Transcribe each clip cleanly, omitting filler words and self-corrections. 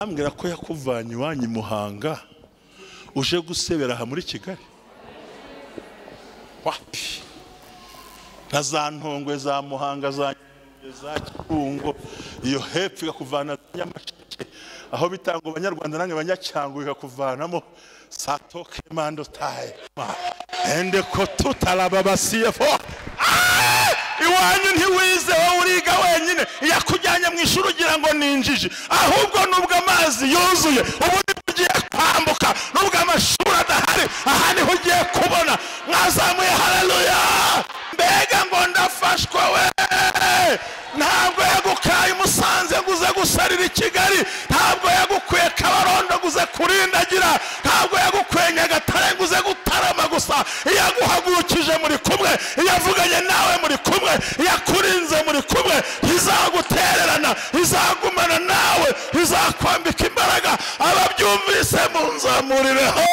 ambwira ko yakuvanye iwanyu i Muhanga uje gusebera aha muri Kigali. Wapi na za Ntongwe za Muhanga za Kibungo iyo hepfo ikakuvana Nyamasheke aho bitango abanyarwanda nange banyacyango ikakuvanamo Satoke Mando taye ende ko tutarababasiye fo iwanyu ntiwize wowe uriga wenyine yakujyanye mu ishuri ugira ngo ninjije ahubwo nubwo amazi yuzuye ubu ugiye kwambuka nubwo amashuri adahari aha niho ugiye kubona mwazamuye haleluya. Mbega ngo ndafashwa we ntabwo yagukaye Musanze nguze gusarira i Kigali, ntabwo yagukuye Kabarondo nguze kurindagira, ntabwo yagukuye Nyagatare nguze gutarama gusa. Yaguhagurukije muri kumwe, yavuganye nawe muri kumwe, yakurinze muri kumwe, izagutererana, izagumana nawe, izakwambika imbaraga. Ababyumvise munzamurire ho.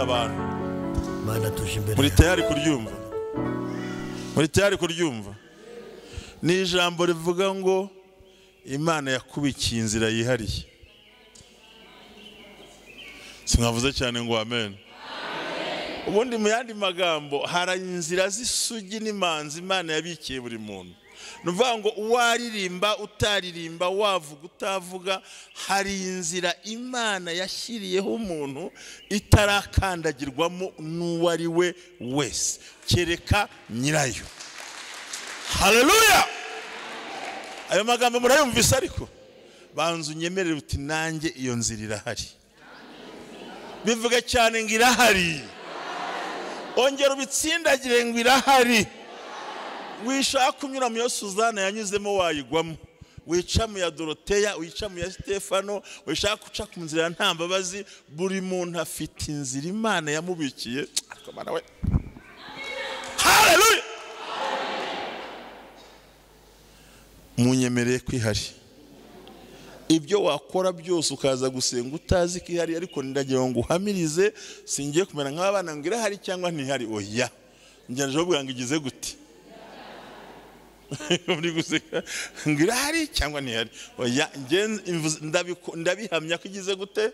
Abantu muri tayari kuryumva, muri tayari kuryumva. Ni ijambo rivuga ngo Imana yakubikiye inzira yihariye. Simwavuze cyane ngo amen. Ubundi mu yandi magambo hari inzira z'isugi n'imanzi Imana yabikiye buri muntu. Nuvuga ngo uwaririmba utaririmba, wavuga utavuga, hari inzira Imana yashyiriyeho umuntu itarakandagirwamo n'uwari we wese kereka nyirayo. Haleluya. Ayo magambo murayumvise ariko banzu nyemerere uti nanjye iyo nzira irahari. Bivuga cyane ngo irahari. Ongera ubitsindagire ngo irahari. Wishaka kunyura mu yo Suzana yanyuzemo wayigwamo, wica mu ya Doroteya, wica mu ya Stefano, wishaka guca ku nzira ya Ntambabazi. Buri muntu afite inzira Imana yamubikiye. Akamana we. Haleluya. Munyemereye kwihari. Ibyo wakora byose ukaza gusenga utazi ko ihari, ariko ndagira ngo uhamirize, singiye kumera nk'abana ngo irahari cyangwa ntihari. Oya, njye nje ubwanga igize gute muri guseka ngira hari cyangwa ntihari. Oya, ndabihamya ko igize gute.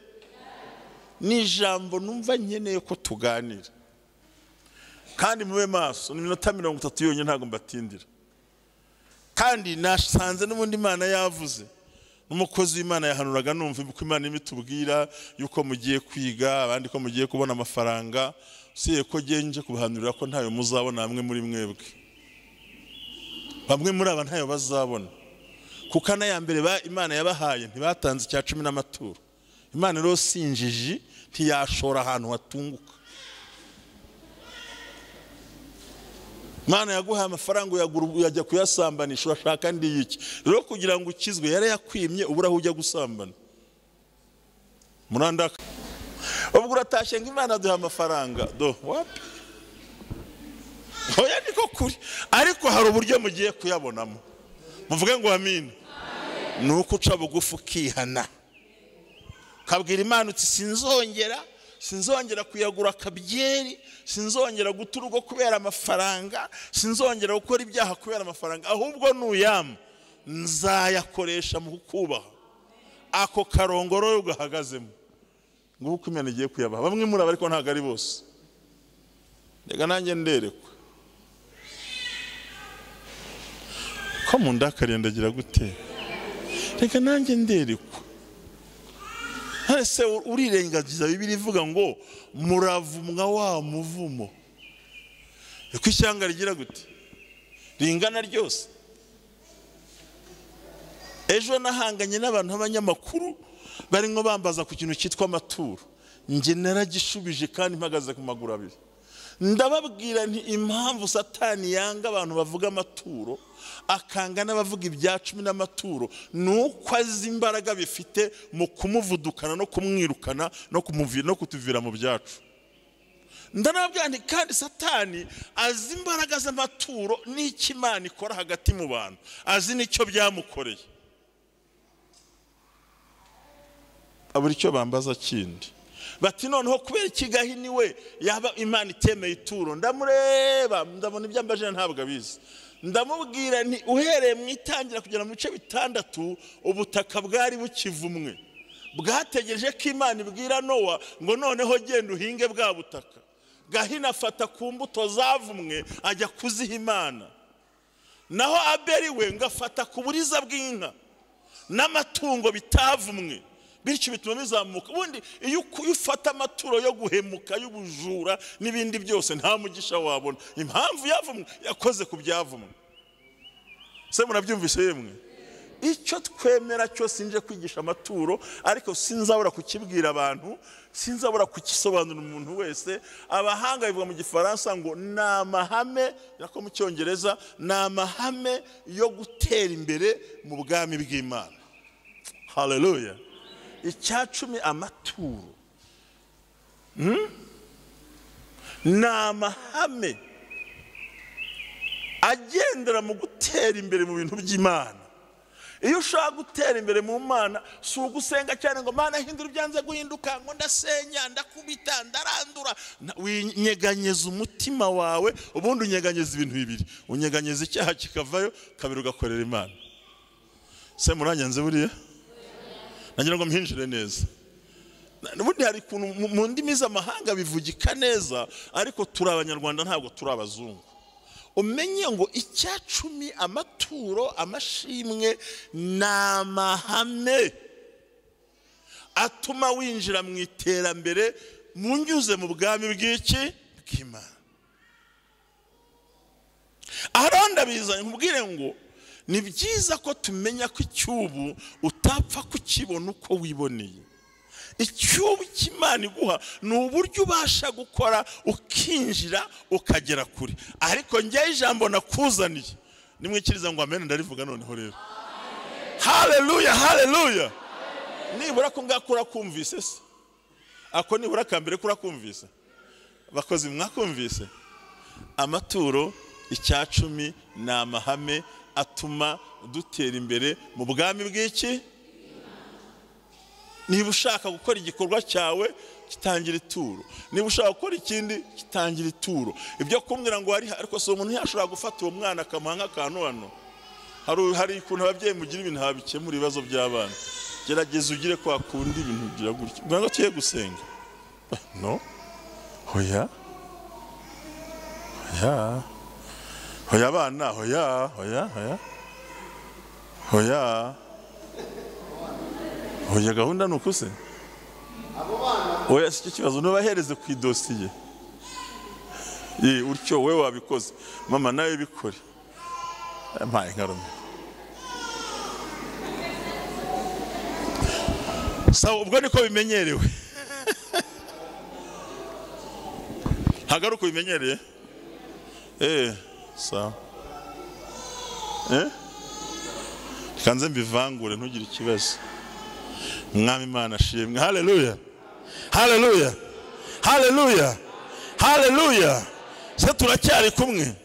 Ni ijambo numva nkeneye ko tuganira, kandi mube maso. Ni minota 30 yonyine, ntago mbatindira. Kandi nasanze n'ubundi Imana yavuze, n'umukozi w'Imana yahanuraga numva uko Imana imitubwira yuko mugiye kwiga, abandi ko mugiye kubona amafaranga. Siye ko genje kubahanurira ko ntayo muzabona hamwe muri mwebwe. Bamwe muri aba ntayo bazabona, kuko na ya mbere Imana yabahaye ntibatanze cya 10 n'amaturo. Imana rero sinjiji ntiyashora ahantu hatunguka. Imana yaguha amafaranga uyajya kuyasambanisha, urashaka ndi iki rero kugira ngo ukizwe? Yari yakwimye uburaho ujya gusambana murandaka. Ubwo uratashe ngo Imana duha amafaranga do wapi? Oya niko kuri, ariko hari uburyo mugiye kuyabonamo. Muvuge ngo amin. Nuko uca bugufu kihana, kabwira Imana uti sinzongera kuyagura kabyeri, sinzongera guturugo kubera amafaranga, sinzongera gukora ibyaha kubera amafaranga, ahubwo nuyama nzayakoresha mu kukubaha. Ako karongoro ugahagazemo nguko Imana igiye kuyabaha. Bamwe muri aba ariko ntago ari bose. Rega nanjye nderekwa ko mundakariye ndagira gute. Rega nanjye nderekwa. Hase urirengagiza Bibiliya ivuga ngo muravumwa wa muvumo. Eko ishyanga rigira gute? Ringana ryose. Ejo nahanganye n'abantu b'abanyamakuru barimo bambaza ku kintu cyitwa amaturo. Nge naragishubije kandi mpagaze ku maguru abiri. Ndababwira nti impamvu Satani yanga abantu bavuga amaturo, akanga n'abavuga ibya 10 n'amaturo, nuko azi imbaraga bifite mu kumuvudukana no kumwirukana no kutuvira mu byacu. Ndanabwira nti kandi Satani azi imbaraga z'amaturo n'iki Imana ikora hagati mu bantu, azi nicyo byamukoreye. Aburi cyo bambaza kindi bati noneho kubera iki Gahini we yaba Imana itemeye ituro? Ndamureba ndabona ibyo ambaje ntabwo abizi. Ndamubwira nti uhereye mu itangira kugera mu bice 6 ubutaka bwari bukivumwe, bwategereje ko Imana ibwira Nowa ngo noneho genda uhinge bwa butaka. Gahini afata ku mbuto zavumwe ajya kuziha Imana, naho Abeli we ngafata ku buriza bw'inka n'amatungo bitavumwe, bityo bituma bizamuka. Ubundi iyo ufata amaturo yo guhemuka y'ubujura n'ibindi byose nta mugisha wabona. Impamvu yavumwe yakoze ku byavumwe. Se murabyumvise yemwe? Icyo twemera cyo sinje kwigisha amaturo, ariko sinzabura kukibwira abantu, sinzabura kukisobanura umuntu wese. Abahanga bivuga mu Gifaransa ngo namahame, yako mu Cyongereza namahame yo gutera imbere mu bwami bw'Imana. Hallelujah. Icyacumi amaturo namahame agendera mu gutera imbere mu bintu by'Imana. Iyo ushaka gutera imbere mu Mana, si ugusenga cyane ngo Mana hindura ibyanze guhinduka, ngo ndasenya ndakubita ndarandura. Winyeganyeza umutima wawe, ubundi unyeganyeza ibintu bibiri. Unyeganyeza icyaha kikavayo, kabiri ugakorera Imana. Se muranyanze buriya? Nagira ngo mpinjire neza. Nubundi hari kuntu mu ndimi z'amahanga bivugika neza, ariko turi Abanyarwanda ntabwo turi abazungu. Umenye ngo icyacumi amaturo amashimwe namahame atuma winjira mu iterambere munyuze mu bwami bw'iki bw'Imana. Aronda bizanye nkubwire ngo ni byiza ko tumenya ko icyubu utapfa kukibona uko wiboneye. Icyubu cy'Imana iguha ni uburyo ubasha gukora ukinjira ukagera kure. Ariko njye ijambo nakuzaniye nimwikiriza ngo amen, ndarivuga noneho rero. Hallelujah, hallelujah. Nibura ko ngakura kumvise se? Ako nibura kambere kura kumvise? Bakozi mwakumvise? Amaturo icyacumi na amahame atuma dutera imbere mu bwami bw'iki. Niba ushaka gukora igikorwa cyawe kitangira ituro, niba ushaka gukora ikindi kitangira ituro. Ibyo kumbwira ngo ari ariko so umuntu yashobora gufata uwo mwana akamuha akantu hano. Hari ukuntu ababyeyi mugira ibintu habikemura ibibazo by'abana. Gerageza ugire kwa kundi ibintu ugira gutya. Ngo tuye gusenga. No? Hoya. Hoya. Hoya abana, hoya, hoya, hoya. Hoya. Hoya gahunda nukuse. Oya siki kibazo nubahereze ku idosiye. Utyo wewe wabikoze. Mama nawe bikore. Mpaye nkarume. Sawa ubwo niko bimenyerewe. Hagaruko bimenyereye. Sawa. Kanze mbivangure ntugire ikibazo. Mwami Imana ashimwe. Hallelujah. Hallelujah. Hallelujah. Hallelujah. Se turacyari kumwe.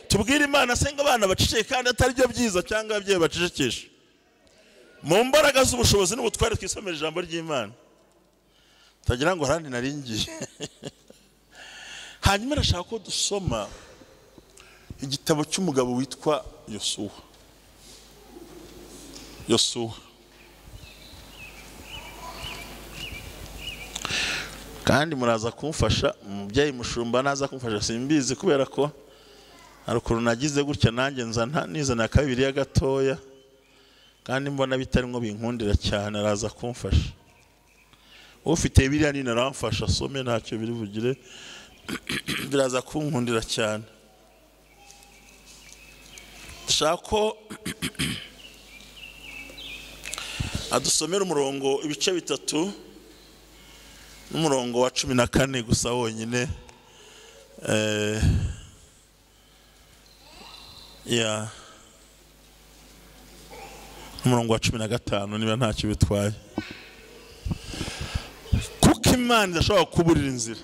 Tubwire Imana senga abana baciceye kandi atari byo byiza cyangwa ababyeyi bacicekesha. Mu mbaraga z'ubushobozi n'ubutware twisomera ijambo ry'Imana. Tagira ngo harandi naringiye. Hanyuma ndashaka ko dusoma igitabo cy'umugabo witwa Yosuwa. Yosuwa. Kandi muraza kumfasha, umubyeyi mushumba naza kumfasha simbizi kubera ko hari ukuntu nagize gutya nanjye nzana nizana kabiri ya gatoya, kandi mbona bitarimo binkundira cyane araza kumfasha. Ufite biriya ni naramfasha some ntacyo biri bugire biraza kunkundira cyane. Shako adusomera umurongo ibice 3 n'umurongo wa 14 gusa wonyine. Umurongo wa 15 niba ntacyo bitwaye. Kuko Imana idashobora kuburira inzira.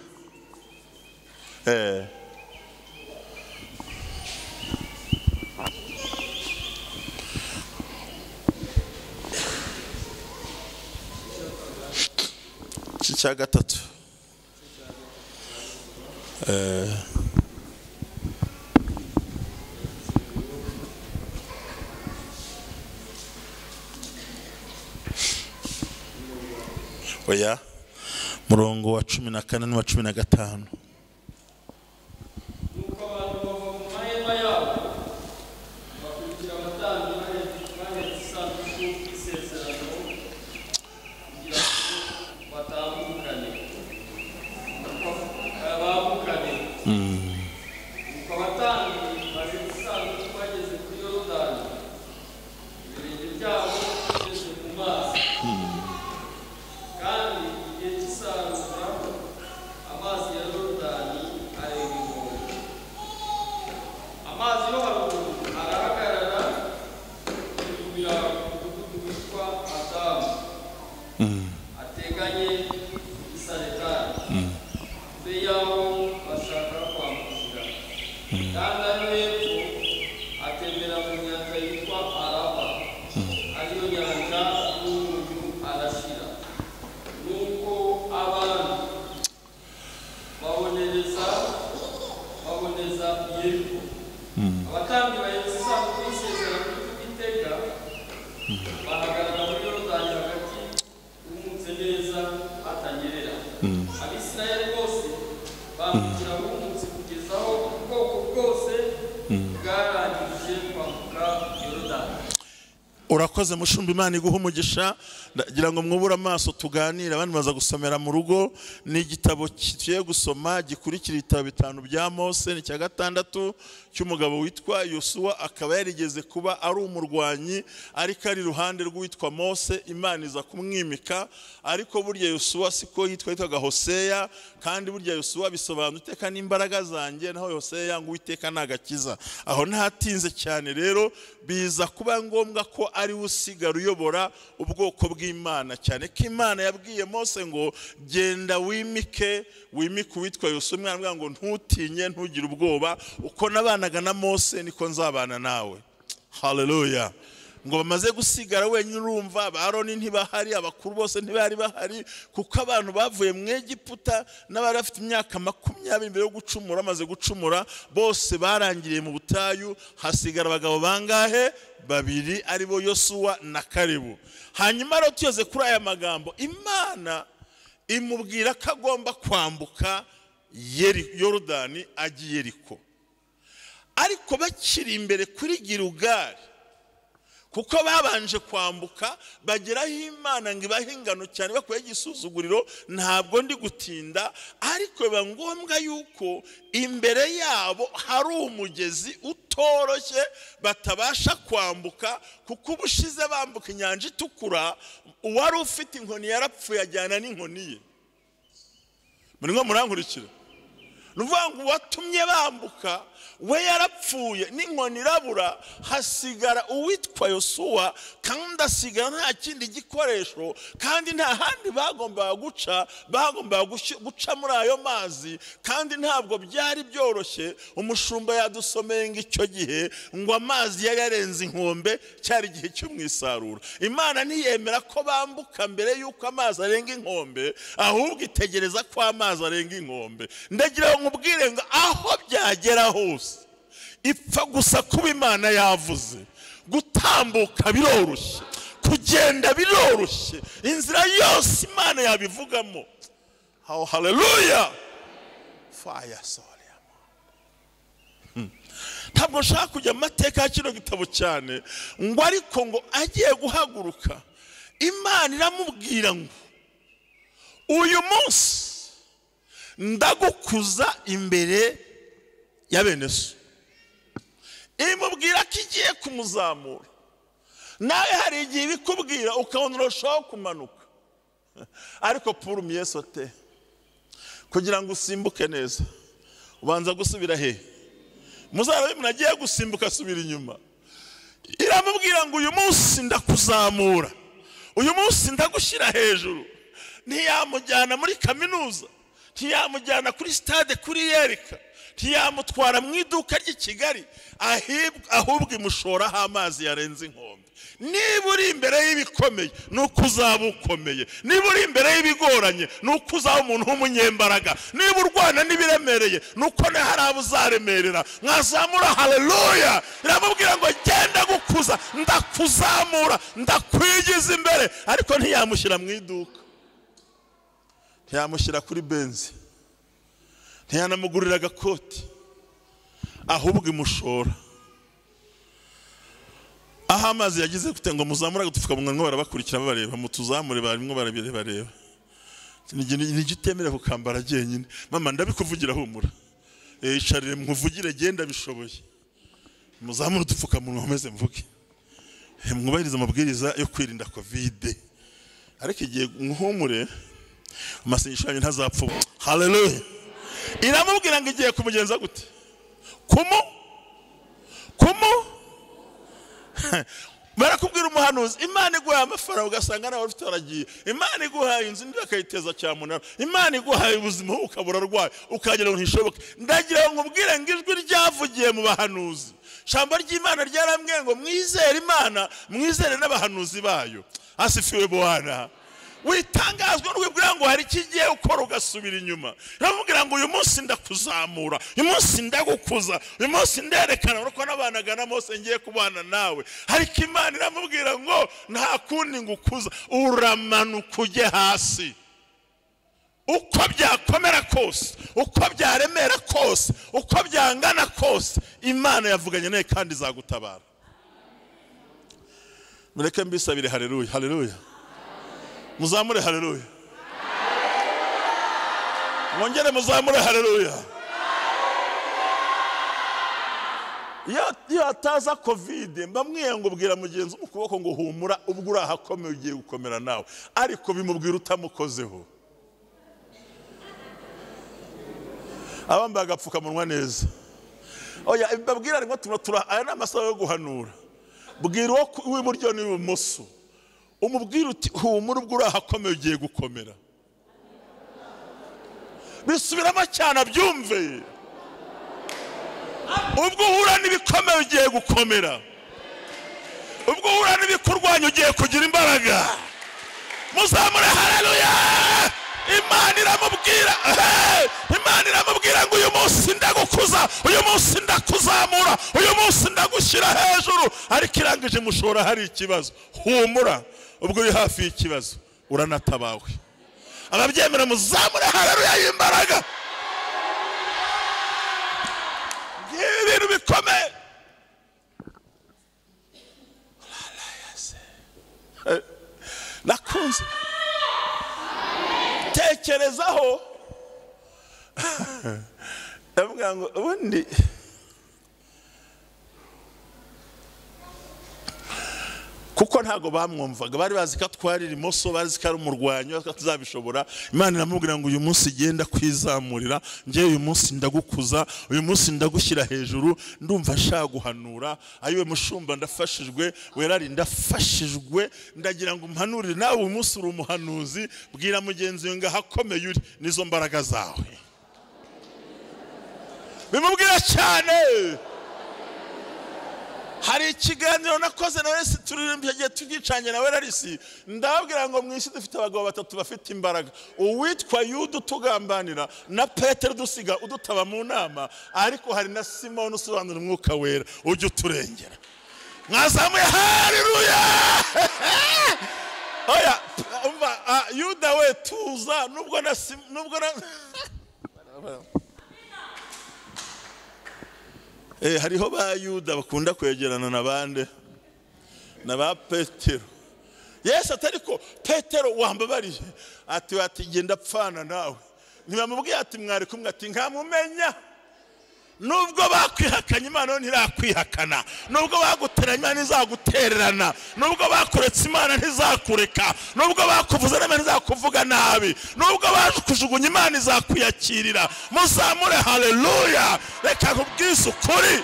cya gatatu. Oya, murongo wa 14 n'uwa 15. Urakoze mushumba, Imana iguha umugisha. Ndagira ngo mwubure amaso tuganire, abandi baza gusomera mu rugo. Ni igitabo kigiye gusoma gikurikira ibitabo 5 bya Mose, ni cya gatandatu cy'umugabo witwa Yosuwa. Akaba yarigeze kuba ari umurwanyi, ariko ari iruhande rw'uwitwa Mose. Imana iza kumwimika, ariko burya Yosuwa siko yitwaga Hoseya, kandi burya Yosuwa bisobanura iteka n'imbaraga zanjye, naho Hoseya ngo Uwiteka nagakiza. Aho ntatinze cyane rero biza kuba ngombwa ko ari usigara uyobora ubwoko bw'Imana, cyane ko Imana yabwiye Mose ngo genda wimike uwitwa Yosuwa. Umwana ngo ntutinye, ntugire ubwoba, uko nabanaga na Mose niko nzabana nawe. Haleluya. Ngo bamaze gusigara wenyine, urumva Aroni ntibahari, abakuru bose ntibari bahari, kuko abantu bavuye mu Egiputa n'abari bafite imyaka 20 mbere yo gucumura, amaze gucumura bose barangiriye mu butayu. Hasigara abagabo bangahe? 2, aribo Yosuwa na Kalebu. Hanyuma rero tuyoze kuri aya magambo, Imana imubwira ko agomba kwambuka Yorodani agiye Yeriko. Ariko bakiri imbere kuri Gilugali, kuko babanje kwambuka bageraho Imana ngo ibahe ingano cyane bakuye igisuzuguriro, ntabwo ndi gutinda. Ariko biba ngombwa yuko imbere yabo hari umugezi utoroshye batabasha kwambuka, kuko ubushize bambuka inyanja itukura, uwari ufite inkoni yarapfuye ajyana n'inkoni ye. Muri murankurikira? Nuvuga ngo watumye bambuka we yarapfuye n'inkoni irabura, hasigara uwitwa Yosuwa, kandi asigara nta kindi gikoresho, kandi nta handi bagombaga guca, bagombaga guca muri ayo mazi, kandi ntabwo byari byoroshye. Umushumba yadusomeye ngo icyo gihe ngo amazi yari yarenze inkombe, cyari igihe cy'umwisarura. Imana ntiyemera ko bambuka mbere yuko amazi arenga inkombe, ahubwo itegereza ko amazi arenga inkombe. Ndagira ngo nkubwire ngo aho byagera hose ipfa gusa kuba Imana yavuze. Gutambuka biroroshye, kugenda biroroshye, inzira yose Imana yabivugamo. Haleluya. Fire soul. Ntabwo nshaka kujya mu mateka ya kino gitabo cyane, ngo ariko ngo agiye guhaguruka, Imana iramubwira ngo uyu munsi ndagukuza imbere ya bene so. Imubwira ko igiye kumuzamura. Nawe hari igihe bikubwira ukabona urushaho kumanuka, ariko pour mieux sauter, kugira ngo usimbuke neza ubanza gusubira he? Muzarabe munagiye gusimbuka asubira inyuma. Iramubwira ngo uyu munsi ndakuzamura, uyu munsi ndagushyira hejuru. Ntiyamujyana muri kaminuza, ntiyamujyana kuri stade kuri Yerika, ntiyamutwara mu iduka ry'i Kigali ahubwo imushoraho amazi yarenze inkombe. Niba uri imbere y'ibikomeye nuko uzaba ukomeye, niba uri imbere y'ibigoranye nuko uzaba umuntu w'umunyembaraga, niba urwana n'ibiremereye nuko hari abo uzaremerera. Mwazamura haleluya. Iramubwira ngo genda gukuza, ndakuzamura, ndakwigiza imbere. Ariko ntiyamushyira mu iduka, ntiyamushyira kuri benzi, ntiyanamugurira agakoti, ahubwo imushora aho amazi yagize gute ngo muzamura gutufuka mu mwanwa. Barabakurikira babareba, mutuzamure barimo barabireba. Nige utemere kukambara jyenyine. Mama ndabikuvugira humura, icarire mwuvugire, genda bishoboye. Muzamure utufuka mu mwanwa meze mvuge, mwubahiriza amabwiriza yo kwirinda covid. Ariko igihe muhumure amasengesho yanyu ntazapfa. Haleluya. Iramubwira ngo igiye kumugenza gute? Kumu barakubwira umuhanuzi, Imana iguhaye amafaranga ugasanga nawe ufite waragiye, Imana iguhaye inzu ndi akayiteza cyamunara, Imana iguhaye ubuzima ukabura rwaye ukagira ngo ntishoboke. Ndagira ngo nkubwire ngo ijwi ryavugiye mu bahanuzi, ijambo ry'Imana ryarambwiye ngo mwizere Imana, mwizere n'abahanuzi bayo. Asifiwe Bwana. Witangazwa n'ubwira ngo hari kigiye ukora ugasubira inyuma. Ramubwira ngo uyu munsi ndakuzamura, uyu munsi ndagukuza, uyu munsi nderekana uko nabanaga na Mose ngiye kubana nawe. Ariko Imana iramubwira ngo nta kundi ngukuza, uramanuka ujye hasi. Uko byakomera kose, uko byaremera kose, uko byangana kose, Imana yavuganye nawe kandi izagutabara. Mureke mbisabire haleluya, haleluya. Muzamure haleluya. Mwongere muzamure haleluya. Iyo ataza covid mbamwiye ngo bwira mugenzi ukuboko ngo humura, ubwo urahakomeye ugiye gukomera nawe. Ariko bimubwira utamukozeho. Abamba agapfuka munwa neza. Oya babwira ngo aya n'amasaha yo guhanura. Bwira w'iburyo n'ibumoso, umubwira uti humura, ubwo urahakomeye ugiye gukomera. Bisubiramo cyane abyumve. Ubwo uhura n'ibikomeye ugiye gukomera, ubwo uhura n'ibikurwanya ugiye kugira imbaraga. Muzamure haleluya. Imana iramubwira ngo uyu munsi ndagukuza, uyu munsi ndakuzamura, uyu munsi ndagushyira hejuru. Ariko irangije mushora hari ikibazo. Humura, ubwo uri hafi y'ikibazo uranatabawe. Ababyemera muzamure haleluya y'imbaraga. Ibintu bikomeye. Nakunze tekerezaho. Ndavuga ngo ubundi kuko ntago bamwumvaga, bari bazi ko atwarira imoso, bazi ko ari umurwanyi, ko tuzabishobora. Imana iramubwira ngo uyu munsi genda kwizamurira, ngiye uyu munsi ndagukuza, uyu munsi ndagushyira hejuru. Ndumva nshaka guhanura, ayiwe mushumba ndafashijwe, werari ndafashijwe, ndagira ngo umpanurire nawe uyu munsi uri umuhanuzi. Bwira mugenzi wawe ngo ahakomeye uri nizo mbaraga zawe. Bimubwira cyane. Hari ikiganiro nakoze na wese turirimbye giye tugicanye na werarisi. Ndabwira ngo mwisi dufite abagabo batatu bafite imbaraga. Uwitwa Yuda tugambanira na Petero dusiga udutaba mu nama, ariko hari na Simon usobanura umwuka wera ujye uturengera. Mwazamuye haleluya. Oya umva Yuda we tuza nubwo na hariho ba Yuda bakunda kwegerana nabande na ba Petero. Yesu atariko Petero wambabariye ati genda pfana nawe. Ntibamubwiye ati mwari kumwe, ati nkamumenya. Nubwo bakwihakanye Imana ntirakwihakana, nubwo baguteranya Imana ntizagutererana, nubwo bakuretse Imana ntizakureka, nubwo bakuvuza Imana ntizakuvuga nabi, nubwo bakujugunya Imana izakwiyakirira. Muzamure haleluya. Reka nkubwize ukuri,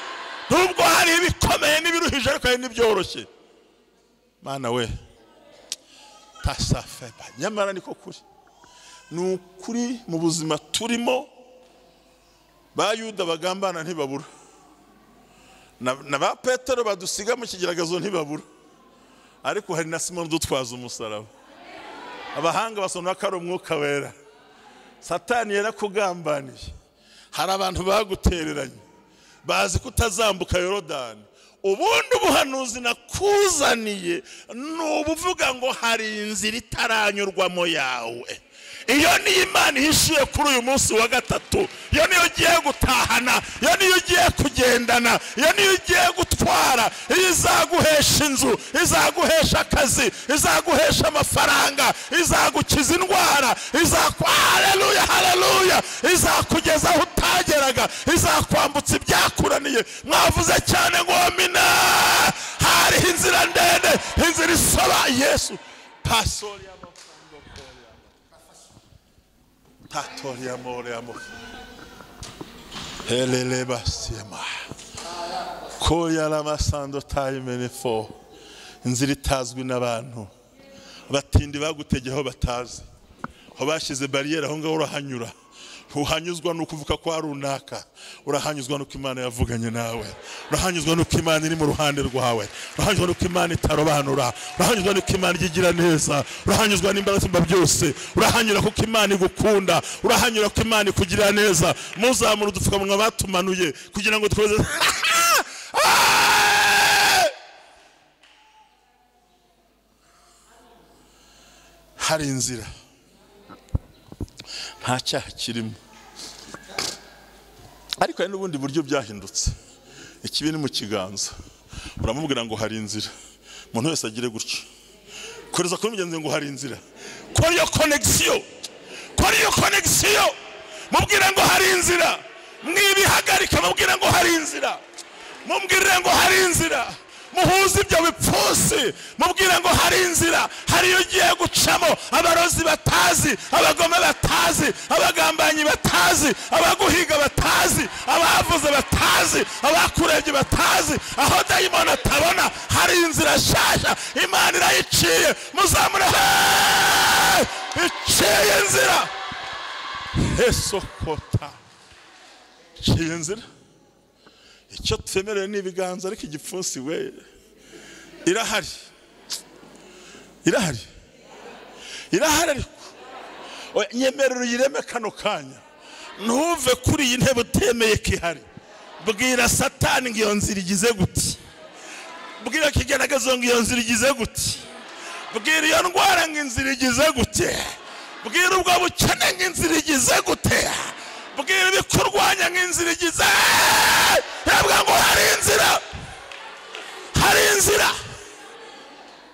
nubwo hari ibikomeye n'ibiruhije ariko hari n'ibyoroshye. Mana we tasafeba, nyamara niko kuri. Nukuri mu buzima turimo ba Yuda bagambana ntibabura, na ba Petero badusiga mu kigeragezo ntibabura, ariko hari na Simoni dutwaza umusaraba. Abahanga basonera ko ari umwuka wera. Satani yarakugambaniye, hari abantu bagutereranye bazi kutazambuka Yorodani. Ubundi ubuhanuzi nakuzaniye nubuvuga ngo hari inzira itaranyurwamo yawe. Iyo ni Imana ihishuye kuri uyu munsi wa gatatu. Iyo niyo ugiye gutahana, iyo niyo ugiye kugendana, iyo niyo ugiye gutwara. Iyo izaguhesha inzu, izaguhesha akazi, izaguhesha amafaranga, izagukiza indwara, haleluya haleluya, izakugeza aho utageraga, izakwambutsa ibyakuraniye. Mwavuze cyane ngo amina. Hariho inzira ndende, inzira isoba Yesu. Pasori Tatoria more amo. Helele basiema. Koya la masando time fo. Inzira itazwi n'abantu. Abatindi bagutegeho batazi. Ho bashize barriere aho ngaho urahanyura. Uhanyuzwa no kuvuka kwa runaka. Urahanyuzwa no Imana yavuganye nawe. Urahanyuzwa no Imana iri mu ruhande rwawe. Urahanyuzwa no Imana itarobanura. Urahanyuzwa no Imana igira neza. Urahanyuzwa n'imbaraga byose. Urahanyura kuko Imana igukunda. Urahanyura kuko Imana ikugira neza. Muzamura udupfukamunwa batumanuye kugira ngo tweze. Hari inzira. Nta cyaha kirimo, ariko hari n'ubundi buryo byahindutse. Ikibi ni mu kiganza. Uramubwira ngo hari inzira, umuntu wese agire gutyo. Koreza kuri mugenzi ngo hari inzira. Kora iyo connection, kora iyo connection. Mubwira ngo hari inzira. Mwibihagarika mubwira ngo hari inzira. Mubwira ngo hari inzira. Muhuze ibyo bipfusi, mubwira ngo hari inzira. Hari iyo ugiye gucamo, abarozi batazi, abagome batazi, abagambanyi batazi, abaguhiga batazi, abavuze batazi, abakurebye batazi, aho dayimoni atabona. Hari inzira shasha Imana irayiciye. Muzamure iciye inzira. Esokota iciye inzira. Icyo twemereye n'ibiganza, ariko igipfunsi we irahari. Irahari. Irahari ariko nyemerera uyireme kano kanya. Ntuve kuri iyi ntebe utemeye ko ihari. Bwira Satani ngo iyo nzira igize gute. Bwira kigaragaza ngo iyo nzira igize gute. Bwira iyo ndwara ngo inzira igize gute. Bwira ubwo bukene ngo inzira igize gute. Bwira ibikurwanya ngo inzira igize. Yabwa ngo hari inzira. Hari inzira.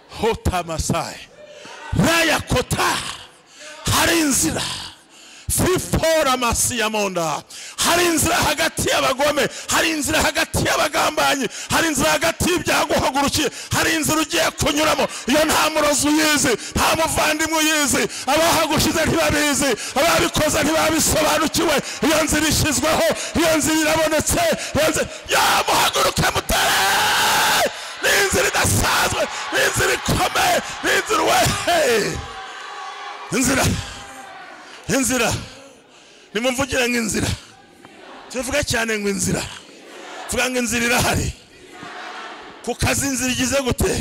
Hota Masai Raya Kota. Hari inzira. Fifora Masiyamonda. Hari inzira hagati y'abagome, hari inzira hagati y'abagambanyi, hari inzira hagati y'ibyaguhagurukiye, hari inzira ugiye kunyuramo. Iyo nta murozi uyizi, nta muvandimwe uyizi, abahagushize ntibabizi, ababikoze ntibabisobanukiwe. Iyo nzira ishizweho, iyo nzira irabonetse. Muhaguruke mutere. Ni inzira idasanzwe, ni inzira ikomeye, ni inzira wehe. Inzira. Inzira. Nimumvugire ngo inzira. Tuvuga cyane ngo inzira. Tuvuga ngo inzira irahari. Ku kazi inzira igize gute?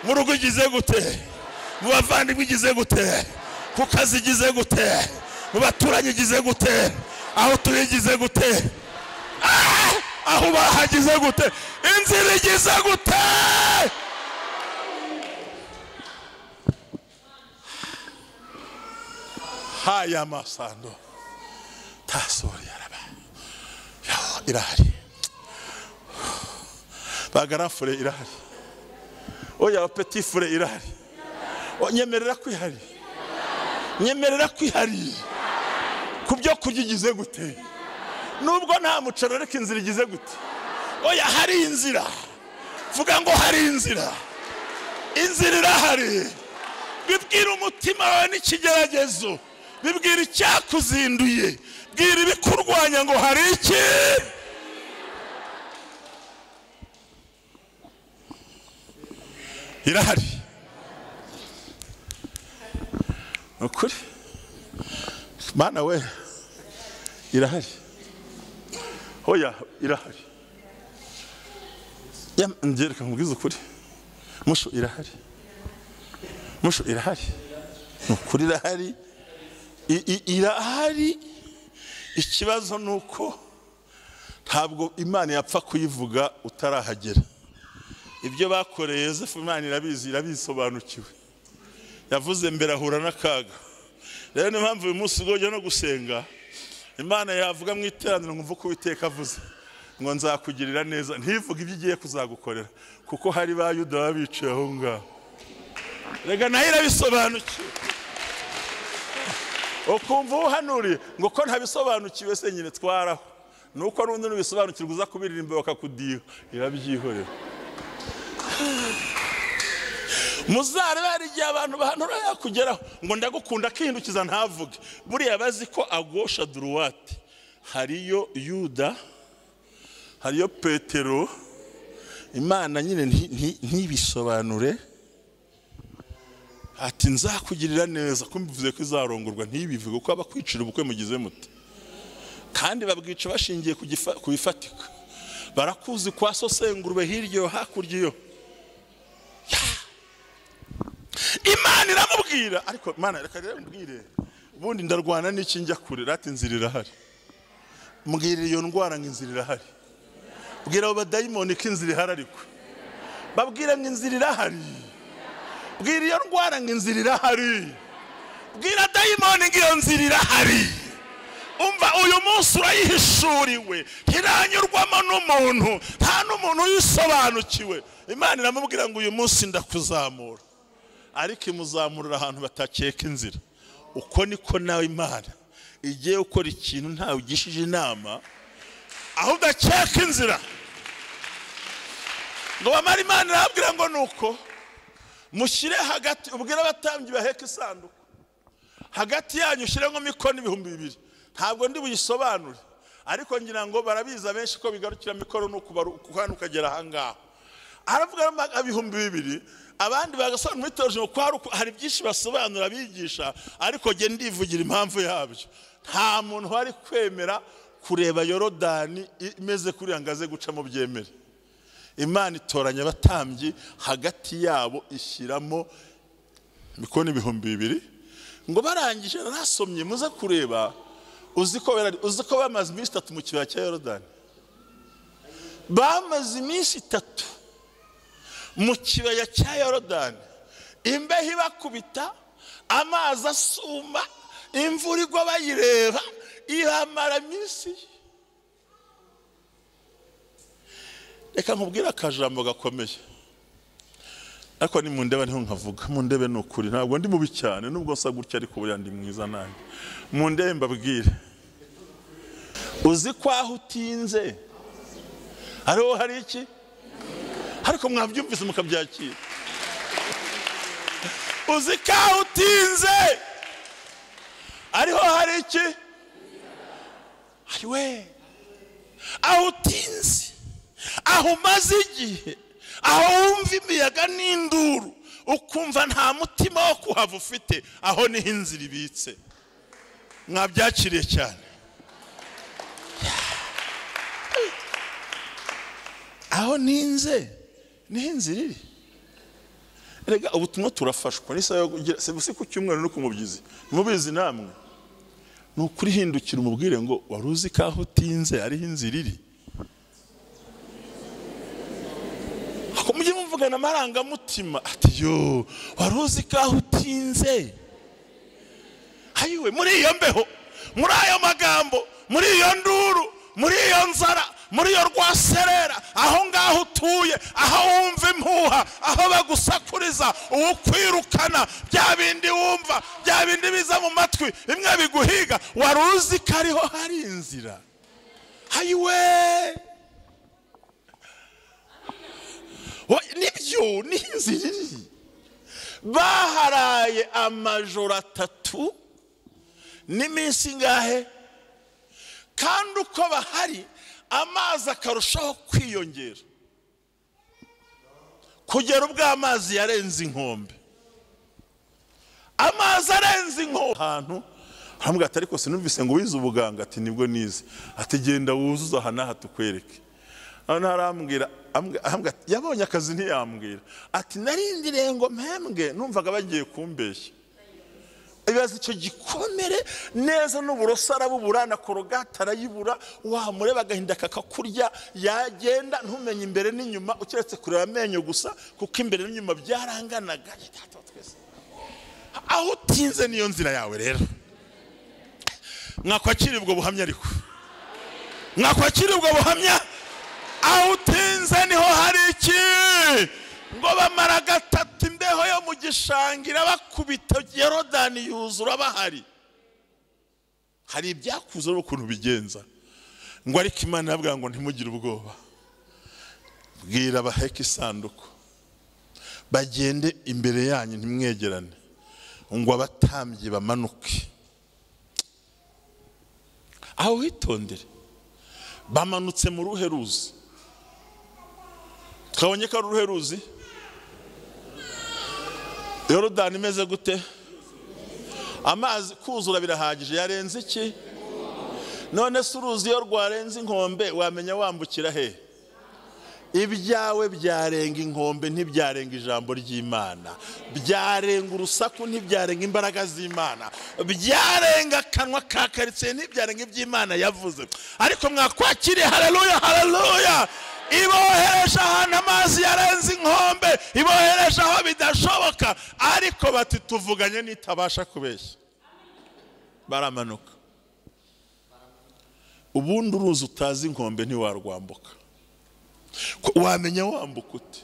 Mu rugo igize gute? Mu bavandimwe igize gute? Ku kazi igize gute? Mu baturanyi igize gute? Aho tuyigize gute? Aho bahagize gute? Inzira igize gute? Haya masando tasori yaraba irahari. Bagarafure irahari. Oya petit frère irahari. Nyemerera kwihari. Nyemerera kwihari. Kubyo kuryigize gute? Nubwo nta mucero ariko inzira igize gute? Oya hari inzira. Vuga ngo hari inzira. Inzira irahari. Bibwira umutima wawe n'ikigeragezo. Bibwira icyakuzinduye. Bwira ibikurwanya ngo hari iki. Irahari. Ukuri Mana we irahari. hoya irahari. Ngereka nkubwiza ukuri, musho irahari, musho irahari, nukuri irahari, irahari. Ikibazo nuko ntabwo Imana yapfa kuyivuga utarahagera. Ibyo bakoreye Yosefu Imana irabizi, irabisobanukiwe. Yavuze mbere ahura n'akaga. Rero niyo mpamvu uyu munsi ujya no gusenga, Imana yavuga mu iteraniro nkumva uko Uwiteka avuze ngo nzakugirira neza, ntivuge ibyo igiye kuzagukorera, kuko hari ba Yuda babicaye aho ngaho. Rega nayo irabisobanukiwe. Ukumva uhanuriye ngo ko ntabisobanukiwe se nyine twaraho, nuko n'undi nubisobanukirwa uza kubiririmba bakakudiha, irabyihorera. Muzarebe hari igihe abantu bahanura yakugeraho ngo ndagukunda akihindukiza ntavuge. Buriya bazi ko agosha droite, hariyo Yuda, hariyo Petero. Imana nyine ntibisobanure ati nzakugirira neza, ko mbivuze ko izarongorwa ntibivuge ko abakwicira ubukwe mugize muti, kandi babwica bashingiye ku bifatika. Barakuzi kwa so sengurube hiryo hakurya iyo. Imana iramubwira, ariko Imana reka rero mbwire, ubundi ndarwana n'iki njya kure, rati inzira irahari. Mbwira iyo ndwara ngo inzira irahari. Bwira abo badayimoni ko inzira ihari, ariko babwira ngo inzira irahari. Bwira iyo ndwara ngo inzira irahari. Bwira dayimoni ngo iyo nzira irahari. Umva uyu munsi urayihishuriwe, ntiranyurwamo n'umuntu, nta n'umuntu uyisobanukiwe. Imana iramubwira ngo uyu munsi ndakuzamura, ariko imuzamurira ahantu batakeka inzira. Uko niko nawe Imana igiye gukora ikintu ntawe ugishije inama, aho udakeka inzira. Ngo bamara Imana irabwira ngo nuko mushyire hagati, ubwire abatambyi baheka isanduku, hagati yanyu ushyiremo mikono 2,000. Ntabwo ndi buyisobanure, ariko ngira ngo barabiza benshi ko bigarukira mikoro n'ukuhana ukagera ahangaha. Aravuga 2,000, abandi bagasobanura mitoje ko hari byinshi basobanura bigisha, ariko je ndivugira impamvu yabyo. Nta muntu wari kwemera kureba Yorodani imeze kuri yangaze guca mu byemere. Imana itoranya abatambyi, hagati yabo ishyiramo mikono 2,000. Ngo barangije narasomye muze kureba, uziko bamaze iminsi 3 mu kibaya cya Yorodani. Bamaze iminsi 3 mu kibaya cya Yorodani, imbeho ibakubita, amazi asuma, imvura igwa bayireba, ihamara iminsi. Reka nkubwira akajambo gakomeye, ariko ni mundebe niho nkavuga. Mundebe n'ukuri, ntabwo ndi mubi cyane, nubwo nsa gutya, ariko buriya ndi mwiza nanjye. Mundebe mbabwire, uzi ko aho utinze hariho hari iki, ariko mwabyumvise mukabyakira. Uzi ko aho utinze hariho hari iki, ayiwe aho utinze, aho umaze igihe, aho wumva imiyaga n'induru ukumva nta mutima wo kuhava ufite, aho niho inzira ibitse. Mwabyakiriye cyane. Aho ninze niho inzira iri. Rega ubutumwa turafashwa n'isi ku cyumweru no kumubyizi, mubizi namwe. Nukuri hindukira umubwire ngo waruzi ko aho utinze ariho inzira iri. Mujye muvugana amarangamutima ati yo waruzi ko aho utinze. Hayiwe muri iyo mbeho, muri ayo magambo, muri iyo nduru, muri iyo nzara, muri iyo rwaserera, aho ngaho utuye, aho wumva impuha, aho bagusakuriza, ukwirukana, bya bindi wumva, bya bindi biza mu matwi, bimwe biguhiga, waruzi ko ariho hari inzira. Hayiwe nibyo ni inzira iri. Baharaye amajoro 3 n'iminsi ngahe, kandi uko bahari amazi akarushaho kwiyongera, kugera ubwo amazi yarenze inkombe. Amazi arenze inkombe, ahantu Arambwira ati ariko sinumvise ngo wize ubuganga. Ati nibwo nize. Ati genda wuzuza aha n'aha tukwereke. Arambwira yabonye akazi ntiyambwira. Ati narindiriye ngo mpembwe numvaga bagiye kumbeshya. Ibibazo icyo gikomere neza n'uburoso arabubura na korogate arayibura, wamureba agahinda kakakurya, yagenda ntumenye imbere n'inyuma ukiretse kureba amenyo gusa kuko imbere n'inyuma byaranganaga. Aho utinze niyo nzira yawe rero. Mwakwakira ubwo buhamya ariko. Mwakwakira ubwo buhamya. Aho utinze niho hari iki? Ngo bamara gatatu imbeho yo mu gishangira bakubita Yorodani yuzura bahari. Hari ibyakuze ukuntu bigenza. Ngo ariko Imana yabwira ngo ntimugire ubwoba. Bwira baheke isanduku. Bagende imbere yanyu ntimwegerane. Ngo abatambyi bamanuke. Aho witondere. Bamanutse mu ruhe ruzi. Twabonye ko ari uruhe ruzi? Yorodani imeze gute? Amazi kuzura birahagije, yarenze iki? None se uruzi iyo rwarenze inkombe wamenya wambukira he? Ibyawe byarenga inkombe ntibyarenga ijambo ry'Imana, byarenga urusaku ntibyarenga imbaraga z'Imana, byarenga akanwa ka karitsiye ntibyarenga iby'Imana yavuze. Ariko mwakwakiriye. Haleluya, haleluya. Ibohereje ahantu amazi yarenze inkombe, ibohereje aho bidashoboka, ariko bati tuvuganye nitabasha kubeshya. Baramanuka. Ubundi uruzi utazi inkombe ntiwarwambuka. Wamenya wambuka ute?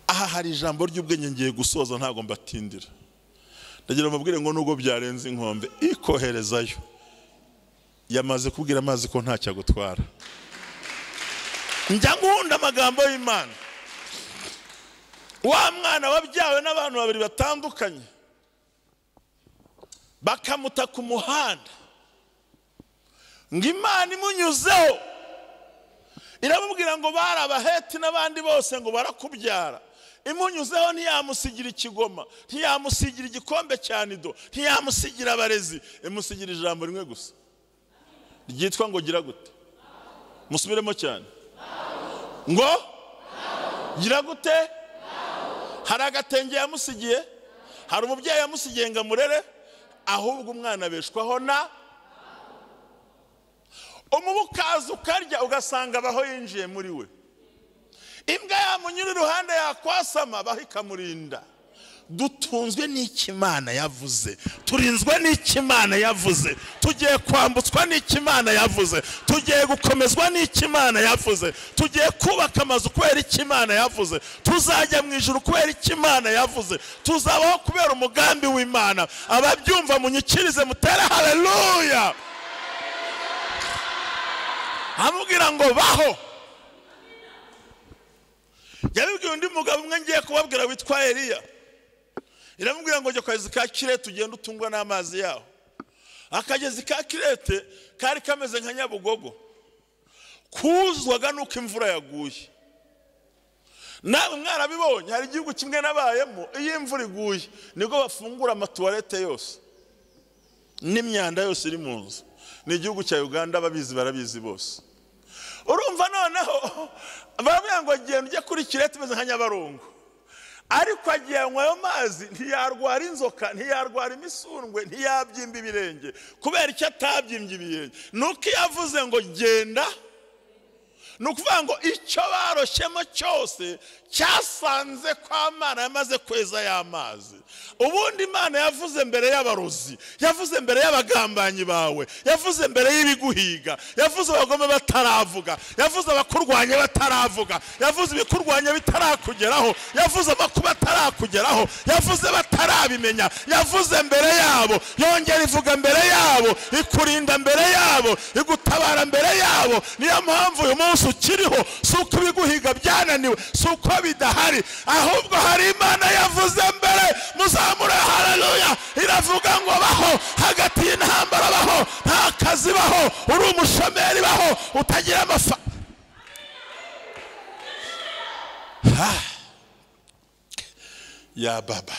Aha hari ijambo ry'ubwenge ngiye gusoza ntago mbatindira. Ndagira mubwire ngo nubwo byarenze inkombe ikoherezayo. Yamaze kubwira amazi ko ntacyo gutwara. Njya nkunda amagambo y'Imana. Wa mwana wabyawe n'abantu babiri batandukanye bakamuta ku muhanda, ngo Imana imunyuzeho iramubwira ngo bari abaheti n'abandi bose ngo barakubyara. Imunyuzeho ntiyamusigira ikigoma, ntiyamusigira igikombe cya nido, ntiyamusigira abarezi, imusigira ijambo rimwe gusa ryitwa ngo gira gute? Musubiremo cyane. Ngo gira gute? Hari agatenge yamusigiye, hari umubyeyi yamusigiye ngo amurere, ahubwo umwana abeshwaho na umubu ukaza ukarya ugasanga abaho yinjiye muri we. Imbwa yamunyura iruhande yakwasama abaho ikamurinda. Dutunzwe n'Imana yavuze, turinzwe n'Imana yavuze, tugiye kwambutswa n'Imana yavuze, tugiye gukomezwa n'Imana yavuze, tugiye kubaka amazu kubera Imana yavuze, tuzajya mu ijuru kubera Imana yavuze, tuzabaho kubera umugambi w'Imana. Ababyumva munyikirize mutere haleluya. Amubwira ngo baho. Yabibwiye undi mugabo umwe ngiye kubabwira witwa Eliya. Iramubwira ngo jya kwezi ka Kirete ugenda utungwa n'amazi yaho. Akagezi ka Kirete kari kameze nka Nyabugogo, kuzwaga nuko imvura yaguye. Nawe mwarabibonye, hari igihugu kimwe nabayemo, iyo imvura iguye nibwo bafungura amatuwarete yose n'imyanda yose iri mu nzu. Ni igihugu cya Uganda, babizi barabizi bose. Urumva noneho baravuga ngo genda ujye kuri Kirete meze nka Nyabarongo, ariko agiye ayo mazi ntiyarwara inzoka, ntiyarwara imisundwe, ntiyabyimba ibirenge. Kubera icyo atabyimbye ibirenge nuko yavuze ngo genda. Nukuvuga ngo icyo baroshyemo cyose cyasanze kwa Mana yamaze kweza y'amazi. Ubundi Imana yavuze mbere y'abarozi, yavuze mbere y'abagambanyi bawe, yavuze mbere y'ibiguhiga, yavuze abagome bataravuga, yavuze abakurwanya bataravuga, yavuze ibikurwanya bitarakugeraho, yavuze amakuba atarakugeraho, yavuze batarabimenya, yavuze mbere yabo, yongera ivuga mbere yabo, ikurinda mbere yabo, igutabara mbere yabo. Niyo mpamvu uyu munsi ukiriho, si uko ibiguhiga byananiwe, si uko bidahari, ahubwo hari Imana yavuze mbere. Muzamure haleluya. Iravuga ngo baho hagati y'intambara, baho nta kazi, baho uri umushomeri, baho utagira ya baba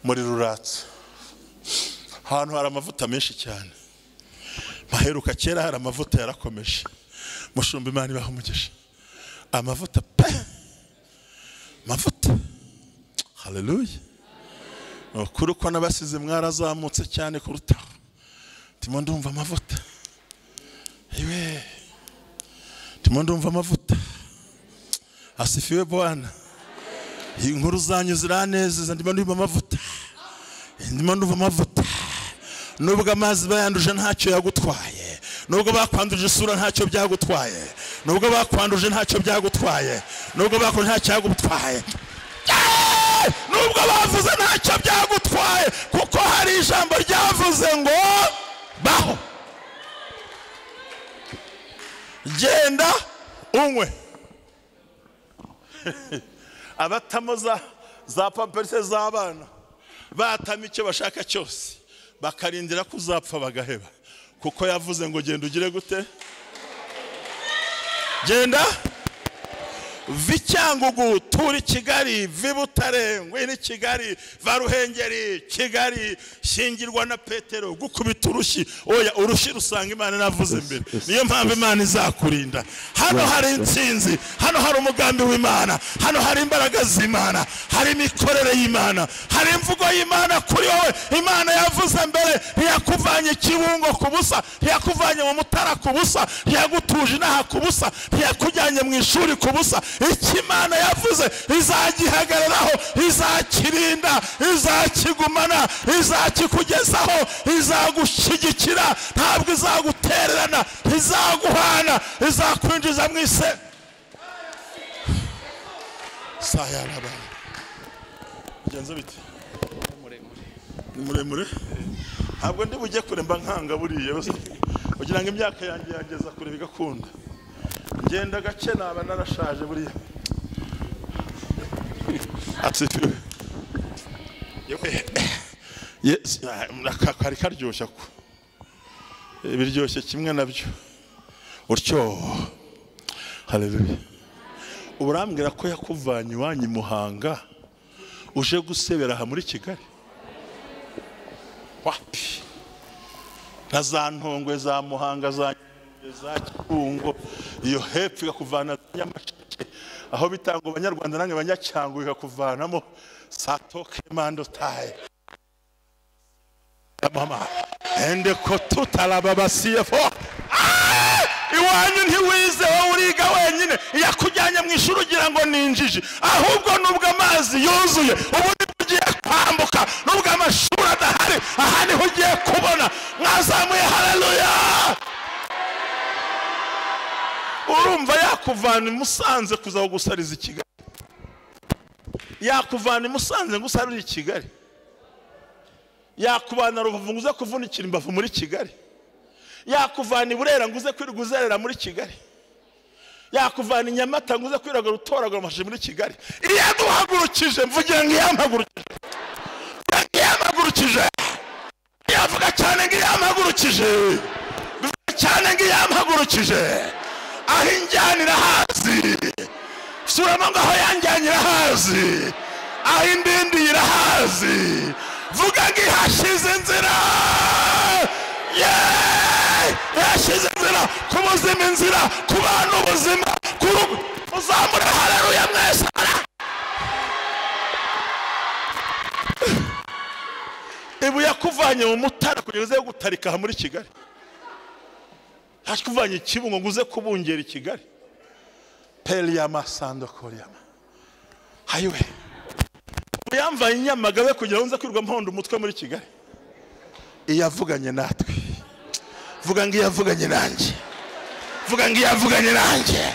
muri ruratse ahantu hari amavuta menshi cyane. Maheruka kera hari amavuta yarakomeje. Mushumba Imana ibaha umugisha. Amavuta pe. Mavuta. Hallelujah. Ukuri ko nabasize mwarazamutse cyane kurutaho. Ndimo ndumva amavuta. Ewe. Ndimo ndumva amavuta. Asifiwe Bwana. Inkuru zanyu ziranezeza, ndimo ndumva amavuta. Ndimo ndumva amavuta. Nubwo amazi bayanduje ntacyo yagutwaye. Nubwo bakwanduje isura ntacyo byagutwaye. Nubwo bakwanduje ntacyo byagutwaye. Nubwo bakwanduje ntacyo yagutwaye. Nubwo bavuze ntacyo byagutwaye, kuko hari ijambo ryavuze ngo baho. Genda unywe. Abatamo za pamperse z'abana batama icyo bashaka cyose, bakarindira kuzapfa bagaheba, kuko yavuze ngo genda ugire gute? Genda Vicyangugu, turi Kigali, Vibutare, ngwini Kigali, Varuhengeri, Kigali, shingirwa na Petero, gukubita urushi. Oya, urushi rusanga Imana navuze mbere. Niyo mpamvu Imana izakurinda. Hano hari intsinzi, hano hari umugambi w'Imana, hano hari imbaraga z'Imana, hari imikorere y'Imana, hari imvugo y'Imana kuri wowe. Imana yavuze mbere, ntiyakuvanye Kibungo ku busa, ntiyakuvanye mu Mutara ku busa, ntiyagutuje inaha ku busa, ntiyakujyanye mu ishuri ku busa. Ikimana yavuze izagihagararaho, izakirinda, izakigumana, izakikugezaho, izagushyigikira, ntabwo izagutererana, izaguhana, izakwinjiza mu ise. Sayaraba. Genza biti. Muremure. Ntabwo ndi bujye kure mba nkanga buriye bose. Kugira ngo imyaka yanjye yageza kure bigakunda. Ngenda gake naba narashaje buriya. Atifiwe. Yes, nakari karyoshya ko. Biryoshye kimwe nabyo. Utyo. Haleluya. Urambwira ko yakuvanye iwanyu Muhanga uje gusebera aha muri Kigali. Wapi? Nazantongwe za Muhanga za Kibungo, iyo hepfo ikakuvana Nyamasheke, aho bitango Abanyarwanda nange Banyacyangugu ikakuvanamo Satoke Mando taye. Mama ende ko tutalababasiye fo. Iwanyu ntiwize wowe uriga wenyine, yakujyanye mu ishuri ugira ngo ninjije, ahubwo nubwo amazi yuzuye ubu ugiye kwambuka, nubwo amashuri adahari, aha niho ugiye kubona. Mwazamuye haleluya. Urumva yakuvana Musanze kuza gusariza i Kigali, yakuvana Musanze ngo usarire i Kigali, yakuvana Rubavu ngo uze kuvunikira imbavu muri Kigali, yakuvana i Burera ngo uze kwirirwa uzerera muri Kigali, yakuvana i Nyamata ngo uze kwiraga rutoragura amashashi muri Kigali. Iyo yaduhagurukije, mvugira ngo iyamagurukije, yavuga cyane ngo iyamagurukije, cyane ngo iyamagurukije. Aho injyanira hazi, suramo ngaho yanjyanira hazi, aho indindira hazi, vuga ngo ihashize inzira. Yashize inzira ku buzima, inzira ku bantu ubuzima, muzamure haleluya mwese. Ibu yakuvanye mu Mutara kugira uze gutarika aha muri Kigali, hakuvanye Kibungo ngo uze kubungera i Kigali. Pelia masando koryama. Hayiwe. Uyamvaye Nyamagabe kugira ngo uze kwirwa mpondo umutwe muri Kigali. Iyavuganye natwe. Vuga ngo iyavuganye nanjye. Vuga ngo iyavuganye nanjye.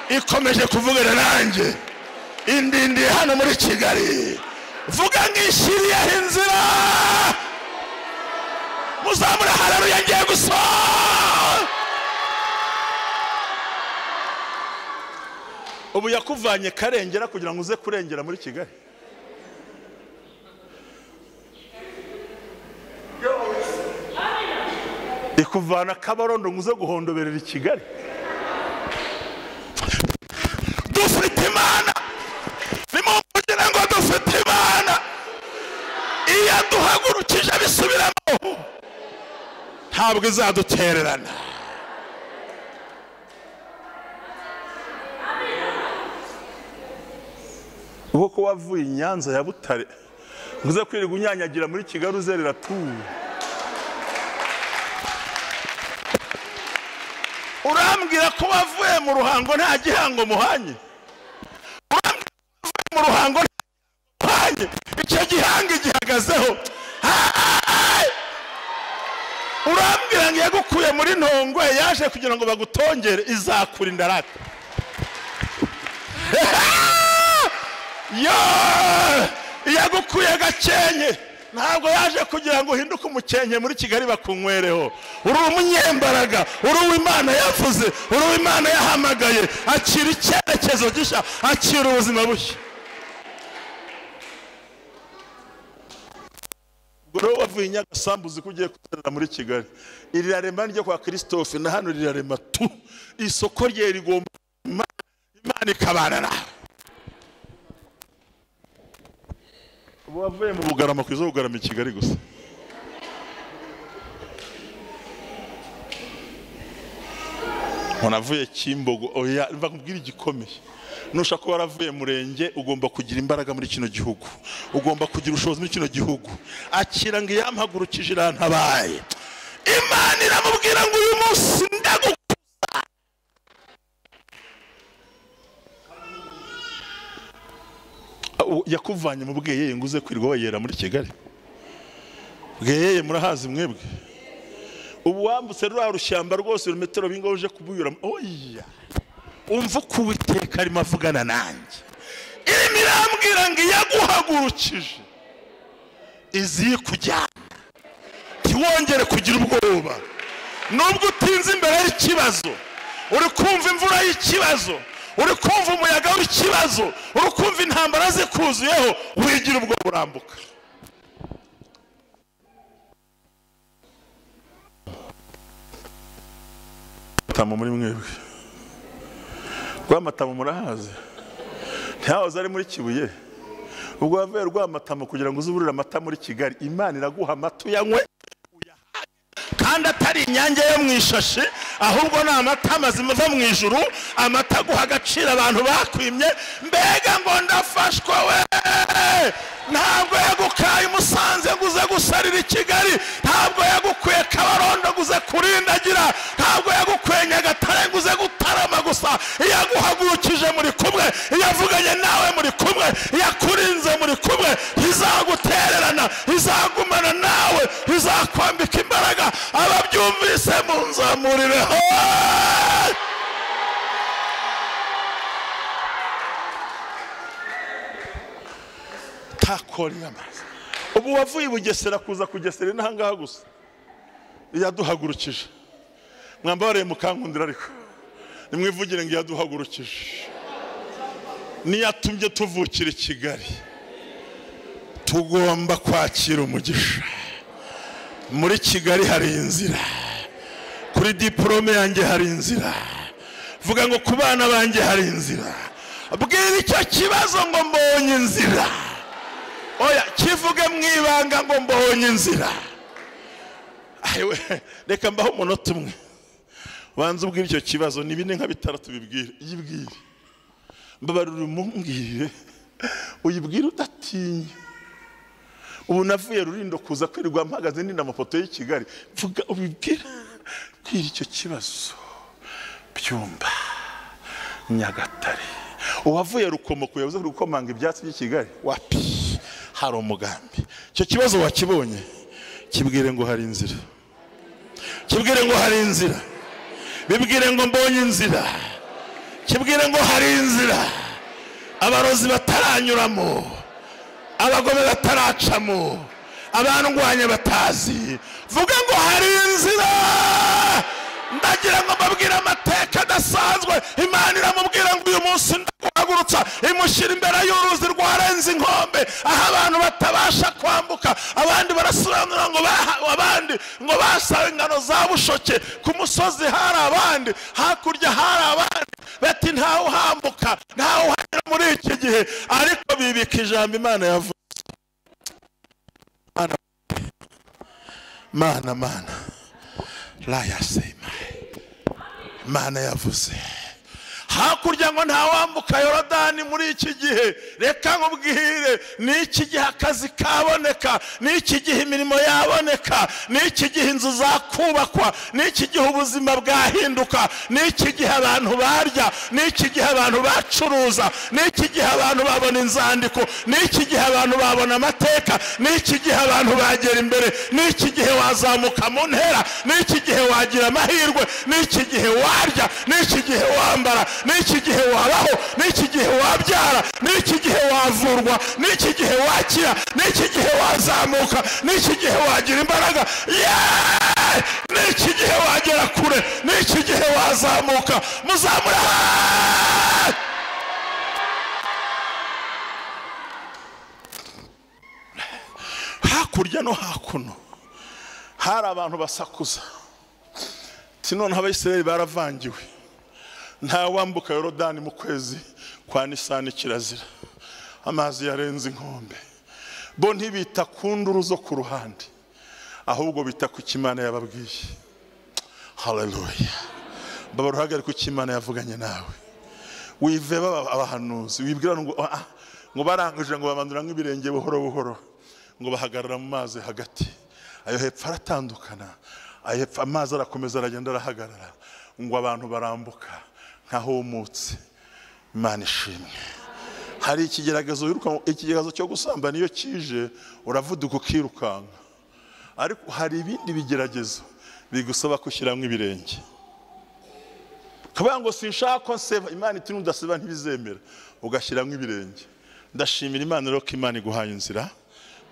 Ikomeje kuvugana nanjye. Indindi hano muri Kigali. Vuga ngo ishiriye inzira. Muzamura haleluya ngiye gusoma. Ubu yakuvanye Karengera kugira ngo uze kurengera muri Kigali. Ikuvana Kabarondo ngo uze guhondoberera i Kigali. Dufite Imana. Nimumugire ngo dufite Imana. Iya duhagurukije bisubiramo. ntabwo izadutererana. uko ko wavuye Nyanza ya Butare nguze kwirirwa unyanyagira muri Kigali uzerera tuye. urambwira ko wavuye mu Ruhango nta gihango muhanye, mu Ruhango muhanye icyo gihanga gihagazeho. urambwira ngo yagukuye muri Ntongwe yaje kugira ngo bagutongere, izakurinda rata. yagukuye Gakenke ntabwo yaje kugira ngo uhinduke umukenke muri Kigali bakunywereho. uri umunyembaraga, uri uw'Imana yavuze, uri uw'Imana yahamagaye. akira icyerekezo gishya, akira ubuzima bushya. ubwo rero wavuye Nyagasambu uzi ko ugiye kuterera muri Kigali. Irirarema ryo kwa Christophe na hano rirarema tu. isoko rye rigomba Imana ikabana nawe. ubu wavuye mu Bugarama kwiza Bugarama i Kigali gusa. unavuye Kimbogo oya mva kubwira igikomeye. nushaka waravuye Murenge ugomba kugira imbaraga muri kino gihugu, ugomba kugira ubushobozi muri kino gihugu. akira ngo yampagurukije irantabaye. Imana iramubwira ngo uyu munsi ndagukuza. yakuvanye mu Bweyeye ngo uze kwirirwa wayera muri Kigali. Bweyeye murahazi mwebwe? ubu wambutse rwa rushyamba rwose rumetero bingaho uje kubuyura. oya umva uko Uwiteka arimo avugana nanjye. irimo irambwira ngo yaguhagurukije izi kujyana, ntiwongere kugira ubwoba. nubwo utinze imbere y'ikibazo, uri kumva imvura y'ikibazo, uri kumva umuyaga w'ikibazo, uri kumva intambara zikuzuyeho, wigira ubwo burambuka. Matamu muri mwebwe, Rwamatamu murahazi? ntihahoze ari muri Kibuye? ubwo wavuye Rwamatamu kugira ngo uzuburire amata muri Kigali, Imana iraguha amata uyanywe kandi atari inyange yo mu ishashi, ahubwo ni amata mazima ava mu ijuru. amata aguha agaciro abantu bakwimye. mbega ngo ndafashwa we! ntabwo yagukaye Musanze ngo uze gusarira i Kigali, ntabwo yagukuye Kabarondo ngo uze kurindagira, ntabwo yagukuye Nyagatare ngo uze gutarama gusa. yaguhagurukije muri kumwe, yavuganye nawe muri kumwe, yakurinze muri kumwe. izagutererana, izagumana nawe, izakwambika imbaraga. ababyumvise munzamurireho. takorera amazi. ubu wavuye Bugesera kuza kugesera inahangaha gusa, yaduhagurukije. mwambabareye mukankundira, ariko nimwivugire ngo yaduhagurukije. niyatumye tuvukira i Kigali, tugomba kwakira umugisha. muri Kigali hari inzira, kuri diplome yanjye hari inzira, vuga ngo ku bana banjye hari inzira. bwira icyo kibazo ngo mbonye inzira. oya kivuge mwibanga ngo mbonye inzira. ayiwe reka mbaho umunota umwe, banza ubwira icyo kibazo. ni bine nka bitandatu bibwire. yibwire, mbabarira umumbwire, uyibwire udatinya. ubu navuye Rulindo kuza kwirirwa mpagaze ndinda amafoto y'i Kigali. vuga ubibwire, bwira icyo kibazo. Byumba, Nyagatare. uwavuye Rukomo kuyabuze gukomanga ibyatsi by'i Kigali, wapi hari umugambi. icyo kibazo wakibonye, kibwire ngo hari inzira. kibwire ngo hari inzira. bibwire ngo mbonye inzira. kibwire ngo hari inzira. abarozi bataranyuramo, abagome bataracamo, abandwanya batazi. vuga ngo hari inzira. ndagira ngo mbabwire amateka adasanzwe. Imana iramubwira ngo uyu munsi ndaguhagurutsa, imushyira imbere y'uruzi rwarenze inkombe, aho abantu batabasha kwambuka. abandi barasobanura ngo abandi ngo basawe ingano za Bushoke. ku musozi hari abandi, hakurya hari abandi. bati ntawe uhambuka, ntawe uhanyura muri iki gihe. ariko bibika ijambo Imana yavuze. mana rayasema Imana yavuze hakurya ngo ntawambuka Yorodani muri iki gihe. Reka nkubwire, n'iki gihe akazi kaboneka, n'iki gihe imirimo yaboneka, n'iki gihe inzu zakubakwa, n'iki gihe ubuzima bwahinduka, n'iki gihe abantu barya, n'iki gihe abantu bacuruza, n'iki gihe abantu babona inzandiko, n'iki gihe abantu babona amateka, n'iki gihe abantu bagera imbere, n'iki gihe wazamuka mu ntera, n'iki gihe wagira amahirwe, n'iki gihe warya, n'iki gihe wambara, n'iki gihe wabaho, n'iki gihe wabyara, n'iki gihe wavurwa, n'iki gihe wakira, n'iki gihe wazamuka, n'iki gihe wagira imbaraga, n'iki gihe wagera kure, n'iki gihe wazamuka. Muzamura hakurya no hakuno hari abantu basakuza ati none Abayisiraheli baravangiwe, nta wambuka Yorodani mu kwezi kwa Nisani kirazira, amazi yarenze inkombe. Bo ntibita ku nduru zo ku ruhande, ahubwo bita ku Imana yababwiye. Haleluya. Babaruhagare ku Imana yavuganye nawe. Wive abahanuzi wibwira ngo barangije ngo babandura nk'ibirenge buhoro buhoro, ngo bahagarara mu mazi hagati. Ayo hepfo aratandukana, ayo hepfo amazi arakomeza aragenda arahagarara, ngo abantu barambuka nkahumutse. Imana ishimwe. Hari ikigeragezo wiruka, ikigeragezo cyo gusambana iyo kije uravuduka ukirukanka, ariko hari ibindi bigeragezo bigusaba kushyiramo ibirenge. Kabaye ngo sinshaka ko nseba, Imana iti nudaseba ntibizemera, ugashyiramo ibirenge. Ndashimira Imana rero ko Imana iguhaye inzira.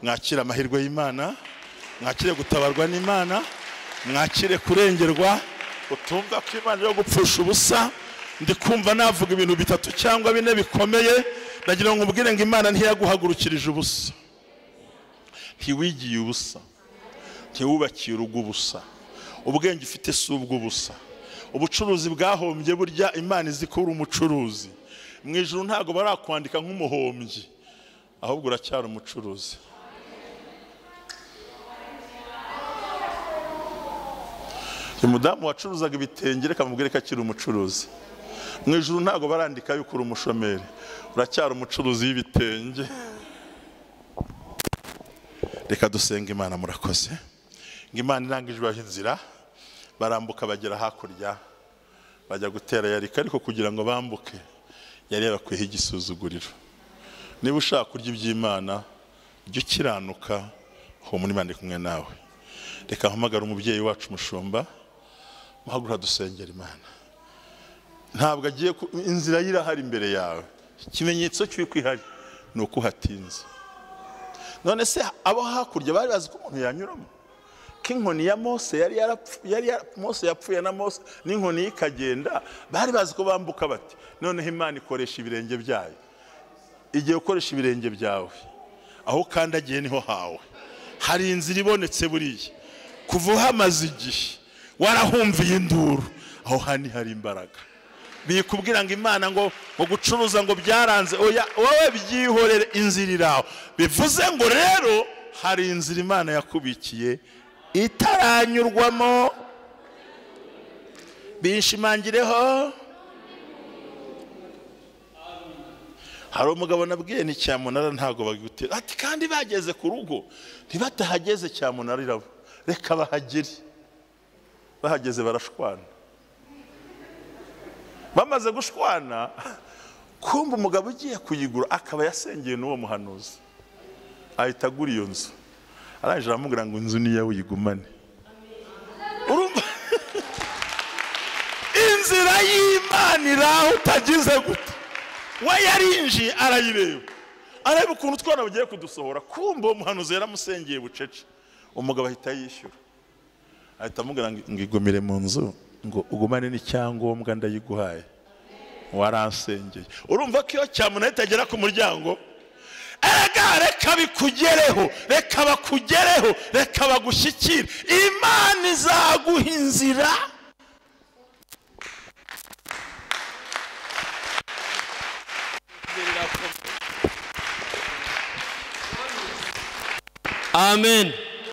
Mwakire amahirwe y'Imana, mwakire gutabarwa n'Imana, mwakire kurengerwa. Utumva ko Imana yo gupfusha ubusa. Ndi kumva navuga ibintu bitatu cyangwa bine bikomeye, ndagira ngo ubwire ngo Imana ntiyaguhagurukirije ubusa, ntiwigiye ubusa, ntiwubakiye urugo ubusa, ubwenge ufite si ubw'ubusa, ubucuruzi bwahombye. Burya Imana izi ko uri umucuruzi. Mu ijuru ntago barakwandika nk'umuhombyi, ahubwo uracyari umucuruzi. Umudamu wacuruzaga ibitenge, reka mubwire ko akiri umucuruzi. Mu ijuru ntago barandika yuko uri umushomeri, uracyari umucuruzi w'ibitenge. Reka dusenga Imana. Murakoze. Ngo Imana irangije ibaha inzira, barambuka bagera hakurya, bajya gutera Yeriko. Ariko kugira ngo bambuke yari yabakwiyeho igisuzuguriro. Niba ushaka kurya iby'Imana, jya ukiranuka, ho muri Imana kumwe nawe. Reka mpamagara umubyeyi wacu umushumba, muhagura dusengera Imana. Ntabwo agiye inzira yirahari imbere yawe, ikimenyetso cy'uko ihari ni uko uhatinze. None se abo hakurya bari bazi ko umuntu yanyuramo? K'inkoni ya Mose Mose yapfuye na Mose n'inkoni ikagenda, bari bazi ko bambuka bati. Noneho Imana ikoresha ibirenge byayo. Igiye ukoresha ibirenge byawe, aho kandagiye niho hawe. Hari inzira ibonetse buriya. Kuva hamaze igihe warahumviye induru, aho hani hari imbaraga. Bikubwira ngo Imana ngo gucuruza ngo byaranze, oya wowe byihorere, inzira iraho. Bivuze ngo rero hari inzira Imana yakubikiye itaranyurwamo. Binshimangireho. Hari umugabo nabwiye ni Cyamunara ntago bagutera ati, kandi bageze ku rugo ntibatahageze Cyamunara irabo, reka bahagere. Bahageze barashwana. Bamaze gushwana, kumva umugabo ugiye kuyigura akaba yasengeye n'uwo muhanuzi, ahita agura iyo nzu. Arangije aramubwira ngo inzu ni yawe uyigumane. Urumva inzira y'Imana iraho utagize gute. We yarinjiye arayireba, areba ukuntu twana bugiye kudusohora. Kumva uwo muhanuzi yaramusengeye bucece. Umugabo ahita yishyura, ahita amubwira ngo igumire mu nzu, ngo ugumane n'icyangombwa ndayiguhaye, waransengeye. Urumva ko iyo Cyamunara itagera ku muryango, reka bikugereho, reka bakugereho, reka bagushyikire. Imana izaguha inzira. Amen.